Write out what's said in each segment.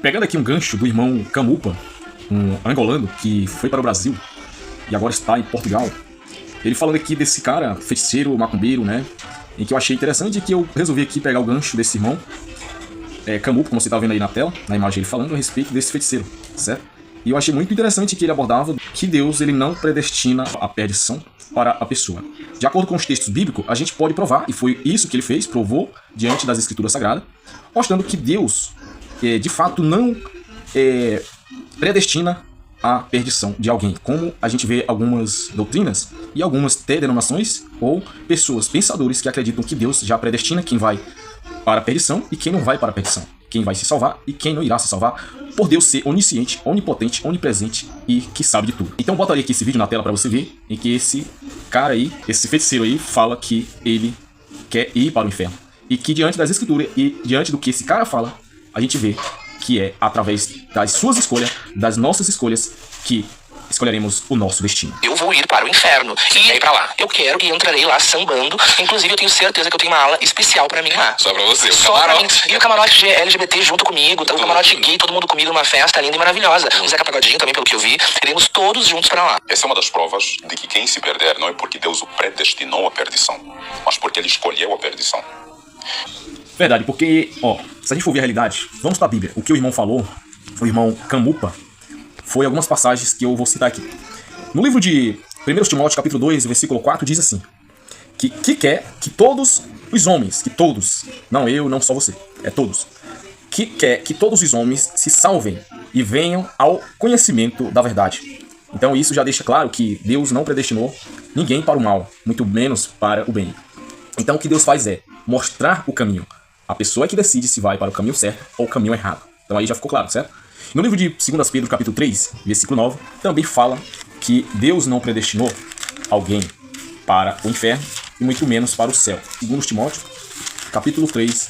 Pegando aqui um gancho do irmão Camupa, um angolano que foi para o Brasil e agora está em Portugal. Ele falando aqui desse cara, feiticeiro, macumbeiro, né? Em que eu achei interessante, que eu resolvi aqui pegar o gancho desse irmão Camupa, como você está vendo aí na tela, na imagem ele falando a respeito desse feiticeiro, certo? E eu achei muito interessante que ele abordava que Deus ele não predestina a perdição para a pessoa. De acordo com os textos bíblicos, a gente pode provar, e foi isso que ele fez, provou diante das Escrituras Sagradas, mostrando que Deus, de fato, não predestina a perdição de alguém, como a gente vê algumas doutrinas e algumas denominações ou pessoas, pensadores que acreditam que Deus já predestina quem vai para a perdição e quem não vai para a perdição, quem vai se salvar e quem não irá se salvar, por Deus ser onisciente, onipotente, onipresente e que sabe de tudo. Então botaria aqui esse vídeo na tela para você ver, em que esse cara aí, esse feiticeiro aí, fala que ele quer ir para o inferno. E que diante das escrituras e diante do que esse cara fala, a gente vê que é através das suas escolhas, das nossas escolhas, que escolheremos o nosso destino. Eu vou ir para o inferno e ir pra lá. Eu quero e entrarei lá sambando. Inclusive, eu tenho certeza que eu tenho uma ala especial pra mim lá. Só pra você, Só pra mim. E o camarote LGBT junto comigo, o camarote gay, todo mundo comigo numa festa linda e maravilhosa. O Zeca Pagodinho também, pelo que eu vi. Iremos todos juntos pra lá. Essa é uma das provas de que quem se perder não é porque Deus o predestinou à perdição, mas porque ele escolheu a perdição. Verdade, porque, ó, se a gente for ver a realidade, vamos para a Bíblia. O que o irmão falou, o irmão Camupa, foi algumas passagens que eu vou citar aqui. No livro de 1 Timóteo, capítulo 2, versículo 4, diz assim, que quer que todos os homens, que todos, não eu, não só você, é todos, que quer que todos os homens se salvem e venham ao conhecimento da verdade. Então isso já deixa claro que Deus não predestinou ninguém para o mal, muito menos para o bem. Então o que Deus faz é mostrar o caminho. A pessoa é que decide se vai para o caminho certo ou o caminho errado. Então aí já ficou claro, certo? No livro de 2 Pedro, capítulo 3, versículo 9, também fala que Deus não predestinou alguém para o inferno e muito menos para o céu. 2 Timóteo, capítulo 3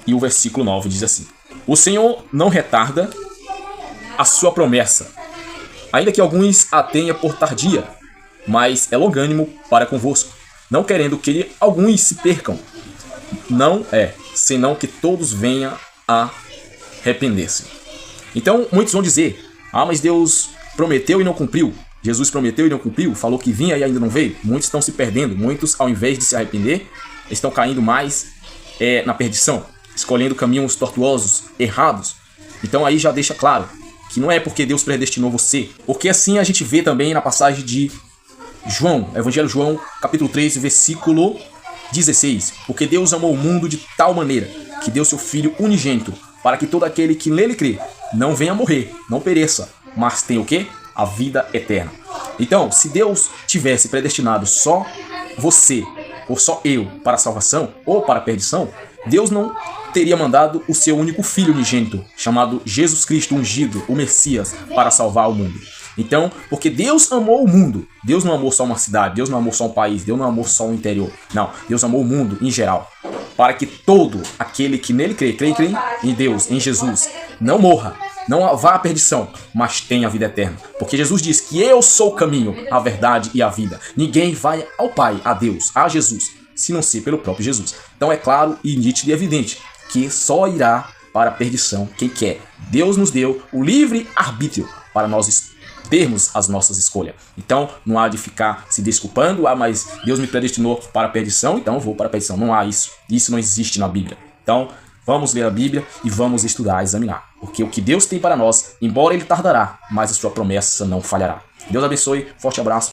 e o versículo 9 diz assim: O Senhor não retarda a sua promessa, ainda que alguns a tenha por tardia, mas é longânimo para convosco, não querendo que alguns se percam. Não é, senão que todos venham a arrepender-se. Então, muitos vão dizer, mas Deus prometeu e não cumpriu. Jesus prometeu e não cumpriu, falou que vinha e ainda não veio. Muitos estão se perdendo, muitos, ao invés de se arrepender, estão caindo mais na perdição, escolhendo caminhos tortuosos, errados. Então aí já deixa claro que não é porque Deus predestinou você, porque assim a gente vê também na passagem de João, Evangelho de João, capítulo 3, versículo 16. Porque Deus amou o mundo de tal maneira que deu seu Filho unigênito, para que todo aquele que nele crê não venha morrer, não pereça, mas tenha o quê? A vida eterna. Então, se Deus tivesse predestinado só você, ou só eu, para a salvação, ou para a perdição, Deus não teria mandado o seu único Filho unigênito, chamado Jesus Cristo ungido, o Messias, para salvar o mundo. Então, porque Deus amou o mundo, Deus não amou só uma cidade, Deus não amou só um país, Deus não amou só um interior. Não, Deus amou o mundo em geral. Para que todo aquele que nele crê em Deus, em Jesus, não morra, não vá à perdição, mas tenha a vida eterna. Porque Jesus diz que eu sou o caminho, a verdade e a vida. Ninguém vai ao Pai, a Deus, a Jesus, se não ser pelo próprio Jesus. Então é claro e nítido e evidente que só irá para a perdição quem quer. Deus nos deu o livre arbítrio para nós termos as nossas escolhas. Então não há de ficar se desculpando, mas Deus me predestinou para a perdição, então eu vou para a perdição. Não há isso. Isso não existe na Bíblia. Então vamos ler a Bíblia e vamos estudar, examinar. Porque o que Deus tem para nós, embora ele tardará, mas a sua promessa não falhará. Deus abençoe, forte abraço.